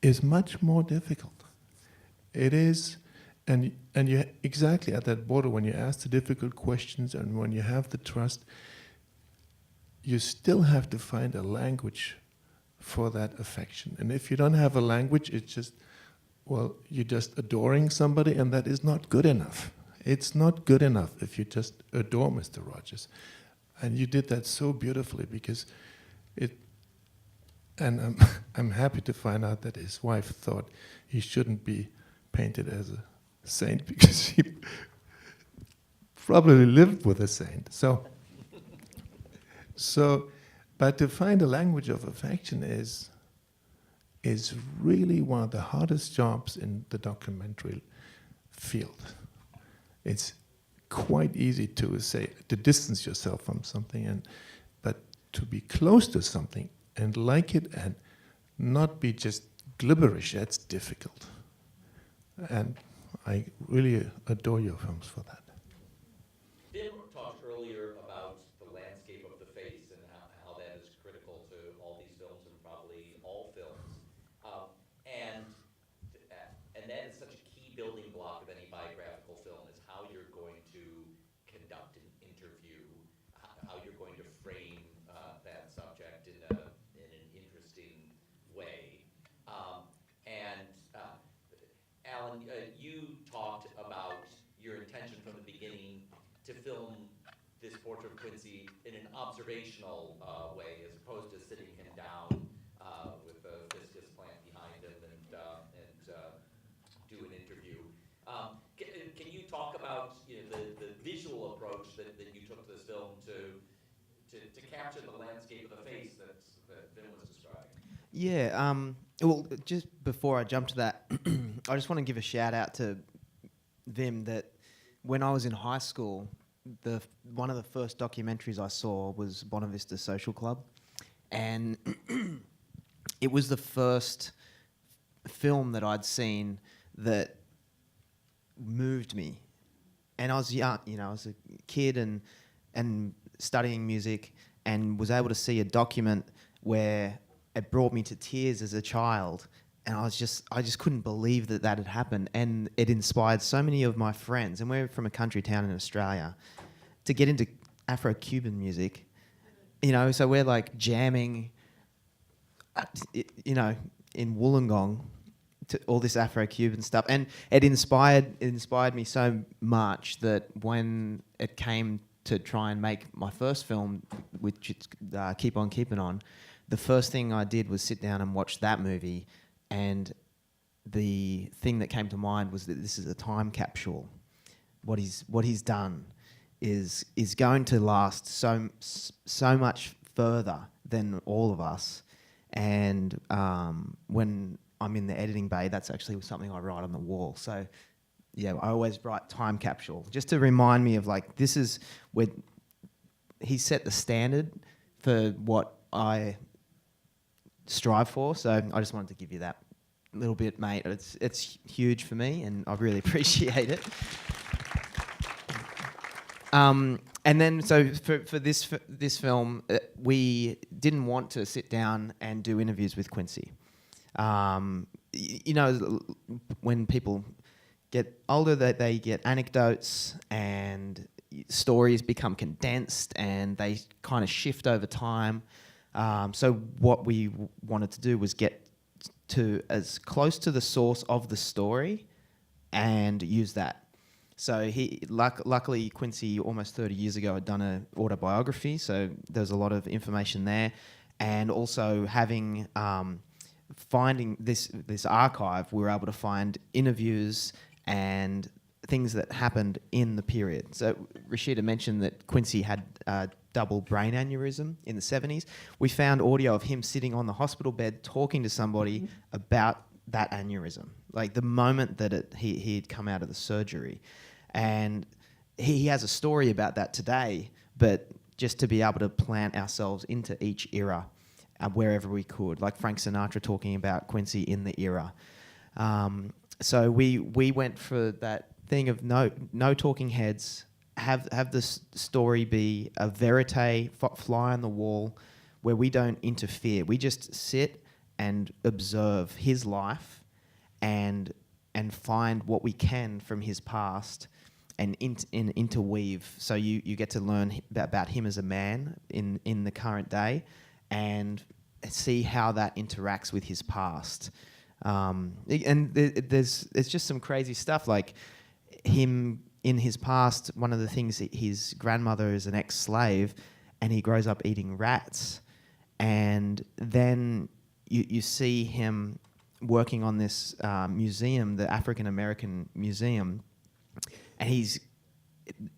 is much more difficult. It is, and you exactly at that border when you ask the difficult questions and when you have the trust, you still have to find a language for that affection. And if you don't have a language, it's just, well, you're just adoring somebody, and that is not good enough. It's not good enough if you just adore Mr. Rogers. And you did that so beautifully, because and I'm happy to find out that his wife thought he shouldn't be painted as a saint, because he probably lived with a saint. But to find a language of affection is really one of the hardest jobs in the documentary field. It's quite easy to distance yourself from something, but to be close to something and like it and not be just glibberish, that's difficult. And I really adore your films for that. Tim talked earlier about the landscape of the face and how that is critical to all these films and probably all films. And that is such a key building block of any biographical film, is how you're going to conduct an interview, how you're going to frame that subject in an interesting way. Alan, you talked about your intention from the beginning to film this portrait of Quincy in an observational way, as opposed to sitting him down with a viscous plant behind him and do an interview. Can you talk about the visual approach that you took to this film to capture the landscape of the face that Vin was describing? Yeah, well, just before I jump to that, I just want to give a shout out to Vim that when I was in high school, one of the first documentaries I saw was Bona Vista Social Club, and it was the first film that I'd seen that moved me. And I was young, I was a kid and studying music, and was able to see a document where it brought me to tears as a child, and I just couldn't believe that had happened, and it inspired so many of my friends, and we're from a country town in Australia, to get into Afro-Cuban music, so we're like jamming, in Wollongong to all this Afro-Cuban stuff, and it inspired me so much that when it came to try and make my first film, which is Keep On Keeping On, the first thing I did was sit down and watch that movie, and the thing that came to mind was that this is a time capsule. What he's done is going to last so much further than all of us. And when I'm in the editing bay, that's actually something I write on the wall. So yeah, I always write time capsule, just to remind me of this is where he set the standard for what I strive for. So I just wanted to give you that little bit, mate. It's huge for me, and I really appreciate it. And then, so for this film, we didn't want to sit down and do interviews with Quincy. When people get older, they get anecdotes, and stories become condensed, and they kind of shift over time. So what we wanted to do was get to as close to the source of the story and use that. So luckily Quincy, almost 30 years ago, had done an autobiography, so there's a lot of information there. And also finding this archive, we were able to find interviews and things that happened in the period. So Rashida mentioned that Quincy had double brain aneurysm in the 70s. We found audio of him sitting on the hospital bed talking to somebody about that aneurysm, like the moment that he'd come out of the surgery. And he has a story about that today, but just to be able to plant ourselves into each era wherever we could, like Frank Sinatra talking about Quincy in the era. So we went for that thing of no talking heads, have this story be a verite, fly on the wall, where we don't interfere. We just sit and observe his life and find what we can from his past, interweave. So you get to learn about him as a man in the current day, and see how that interacts with his past. And there's just some crazy stuff, like him in his past. One of the things, his grandmother is an ex-slave, and he grows up eating rats, and then you see him working on this museum, the African American Museum, and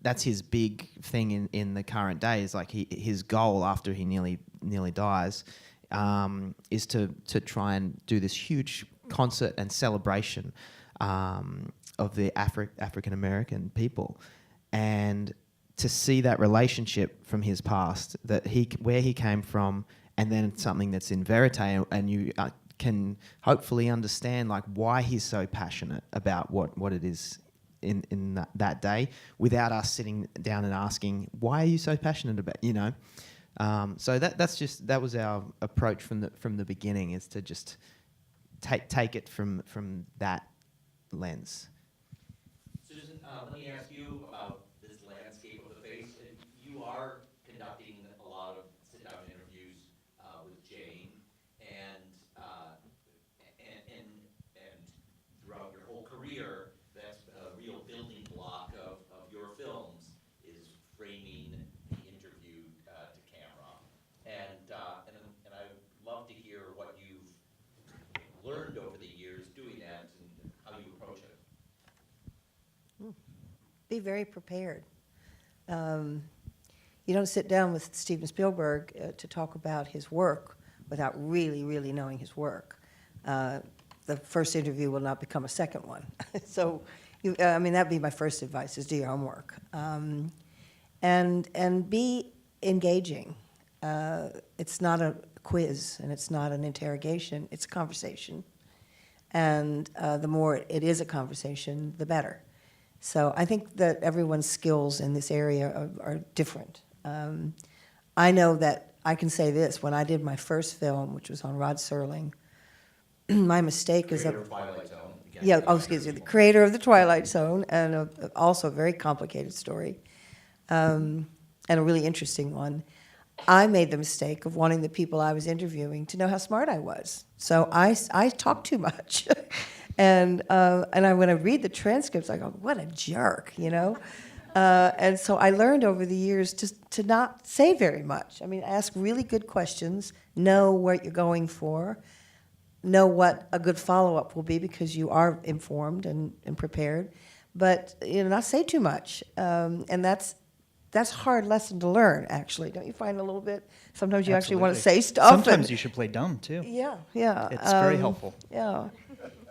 that's his big thing in the current day. Is like his goal after he nearly dies is to try and do this huge concert and celebration of the African American people, and to see that relationship from his past, where he came from, and then something that's in verite, and you can hopefully understand like why he's so passionate about what it is in that day, without us sitting down and asking, why are you so passionate about, so that was our approach from the beginning, is to just take it from that lens. Susan, let me ask you about this landscape of the face. You are conducting a lot of sit-down interviews with Jane, and throughout your whole career, that's a real building block of your films, is framing the interview to camera. And I'd love to hear what you've learned over the years doing that and how you approach it. Be very prepared. You don't sit down with Steven Spielberg to talk about his work without really, really knowing his work. The first interview will not become a second one. So, that'd be my first advice, is do your homework. And be engaging. It's not a quiz, and it's not an interrogation, it's a conversation. And the more it is a conversation, the better. So I think that everyone's skills in this area are different. I know that I can say this: when I did my first film, which was on Rod Serling, my mistake is that... Creator of Twilight Zone. Yeah, excuse me, the creator of the Twilight Zone, and also a very complicated story, and a really interesting one. I made the mistake of wanting the people I was interviewing to know how smart I was. So I talk too much. And when I read the transcripts, I go, what a jerk, And so I learned over the years to not say very much. Ask really good questions, know what you're going for, know what a good follow-up will be, because you are informed and prepared, but not say too much. And that's a hard lesson to learn, actually. Don't you find a little bit? Sometimes you actually want to say stuff. Sometimes you should play dumb, too. Yeah. It's very helpful. Yeah.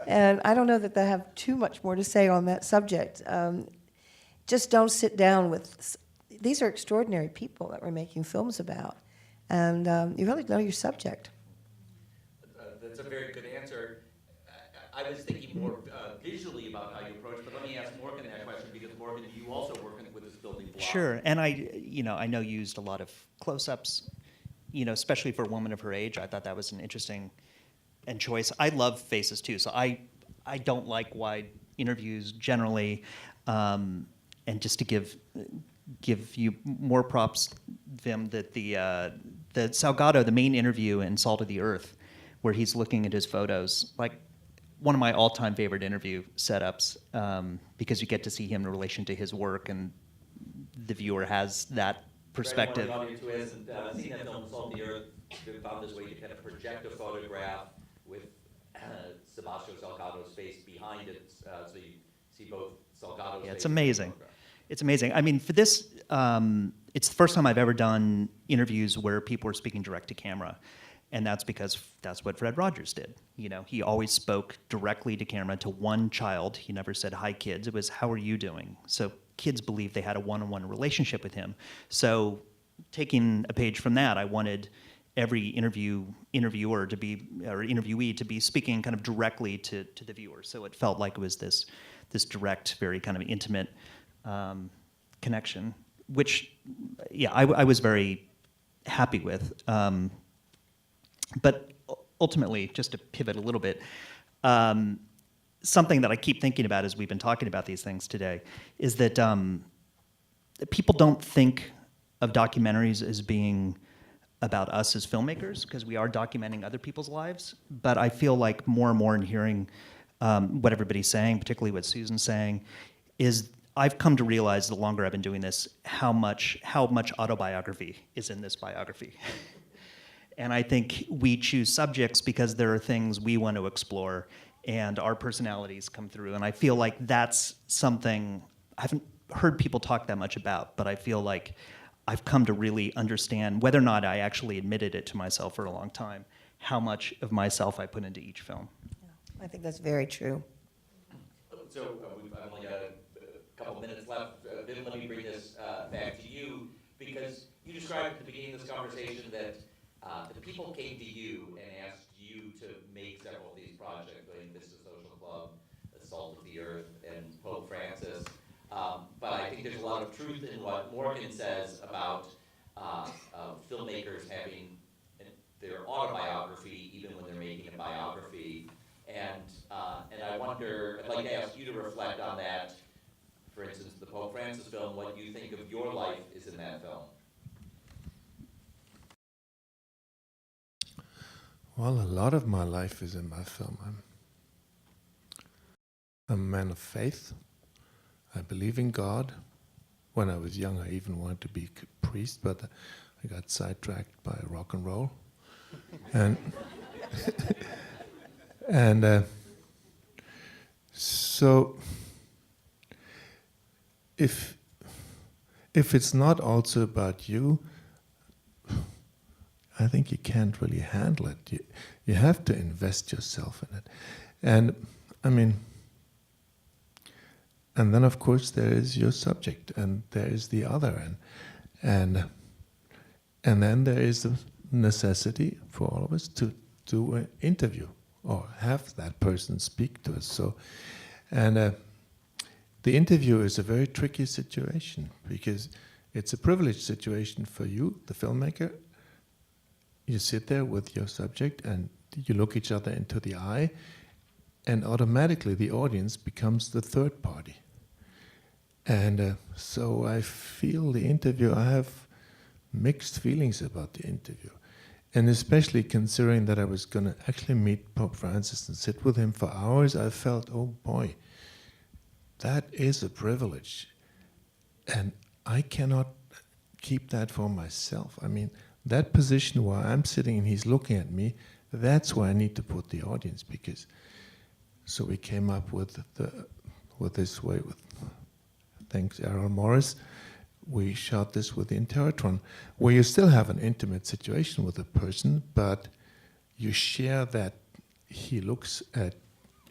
And I don't know that I have too much more to say on that subject. Just don't sit down with... These are extraordinary people that we're making films about. And you really know your subject. That's a very good answer. I was thinking more visually about how you approach, but let me ask Morgan that question, because Morgan, you also work with this building block. Sure, and I know you used a lot of close-ups, especially for a woman of her age. I thought that was an interesting choice. I love faces too, so I don't like wide interviews generally, and just to give you more props, Vim, that the Salgado, the main interview in Salt of the Earth, where he's looking at his photos, like one of my all-time favorite interview setups, because you get to see him in relation to his work, and the viewer has that perspective. For anyone in the audience who hasn't seen that film, Salt of the Earth, they found this way to kind of project a photograph with Sebastião Salgado's face behind it, so you see both Salgado's face. It's amazing. It's amazing. For this, it's the first time I've ever done interviews where people are speaking direct to camera. And that's because that's what Fred Rogers did. He always spoke directly to camera, to one child. He never said, hi, kids. It was, how are you doing? So kids believed they had a one-on-one relationship with him. So taking a page from that, I wanted every interviewer to be, or interviewee to be speaking kind of directly to the viewer. So it felt like it was this direct, very kind of intimate connection, which, I was very happy with. But ultimately, just to pivot a little bit, something that I keep thinking about as we've been talking about these things today is that people don't think of documentaries as being about us as filmmakers, because we are documenting other people's lives. But I feel like more and more in hearing what everybody's saying, particularly what Susan's saying, is I've come to realize the longer I've been doing this how much autobiography is in this biography. And I think we choose subjects because there are things we want to explore and our personalities come through. And I feel like that's something I haven't heard people talk that much about, but I feel like I've come to really understand, whether or not I actually admitted it to myself for a long time, how much of myself I put into each film. I think that's very true. So I've only got a couple minutes left. Then let me bring this back to you, because you described at the beginning of this conversation that the people came to you and asked you to make several of these projects, including Vista Social Club, The Salt of the Earth, and Pope Francis. But I think there's a lot of truth in what Morgan says about filmmakers having their autobiography even when they're making a biography. And I wonder, I'd like to ask you to reflect on that. For instance, the Pope Francis film, what you think of your life is in that film. Well, a lot of my life is in my film. I'm a man of faith. I believe in God. When I was young, I even wanted to be a priest, but I got sidetracked by rock and roll. And so if it's not also about you, I think you can't really handle it. You have to invest yourself in it. And I mean, and then of course there is your subject, and there is the other, and then there is the necessity for all of us to do an interview or have that person speak to us. So, and the interview is a very tricky situation, because it's a privileged situation for you, the filmmaker. You sit there with your subject and you look each other into the eye, and automatically the audience becomes the third party. And so I feel the interview, I have mixed feelings about the interview. And especially considering that I was going to actually meet Pope Francis and sit with him for hours, I felt, oh boy, that is a privilege. And I cannot keep that for myself. I mean, that position where I'm sitting and he's looking at me, that's where I need to put the audience, because so we came up with this way with, thanks Errol Morris, we shot this with the Interrotron, where you still have an intimate situation with a person, but you share that he looks at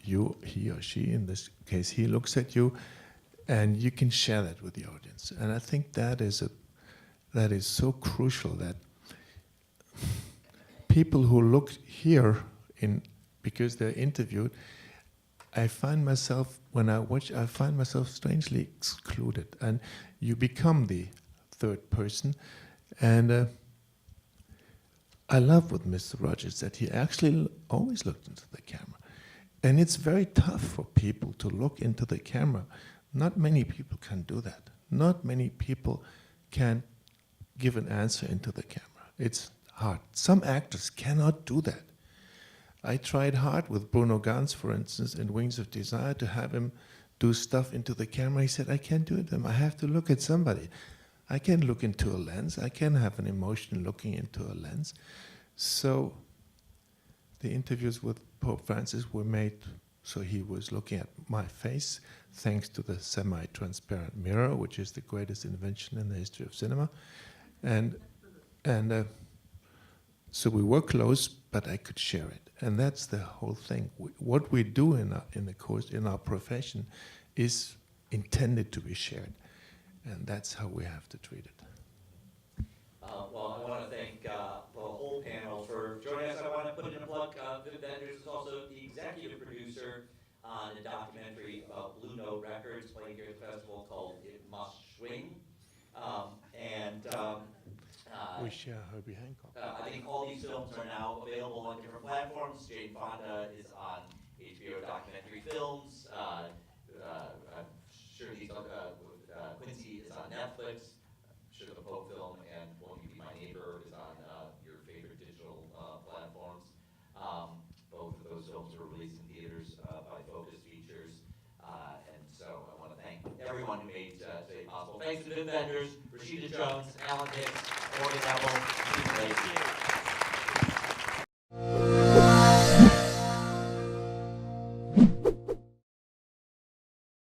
you, he or she, in this case, he looks at you, and you can share that with the audience. And I think that is so crucial, that people who look here because they're interviewed, I find myself, when I watch, I find myself strangely excluded, and you become the third person. And I love with Mr. Rogers that he actually always looked into the camera. And it's very tough for people to look into the camera. Not many people can do that. Not many people can give an answer into the camera. It's hard. Some actors cannot do that. I tried hard with Bruno Ganz, for instance, in Wings of Desire, to have him do stuff into the camera. He said, I can't do it. I have to look at somebody. I can look into a lens. I can have an emotion looking into a lens. So the interviews with Pope Francis were made so he was looking at my face, thanks to the semi-transparent mirror, which is the greatest invention in the history of cinema. And so we were close, but I could share it. And that's the whole thing. What we do in our profession is intended to be shared. And that's how we have to treat it. Well, I want to thank the whole panel for joining us. I want to put in a plug. Viv Benders is also the executive producer on a documentary about Blue Note Records playing here at the festival called It Must Swing. We share Herbie Hancock. I think all these films are now available on different platforms. Jane Fonda is on HBO documentary films. I'm sure Quincy is on Netflix. I'm sure the Pope film and Won't You Be My Neighbor is on your favorite digital platforms. Both of those films were released in theaters by Focus Features. And so I want to thank everyone who made today possible. Thanks to the vendors, Rashida Jones, Alan Hicks, Morgan Neville, Steve Lacey.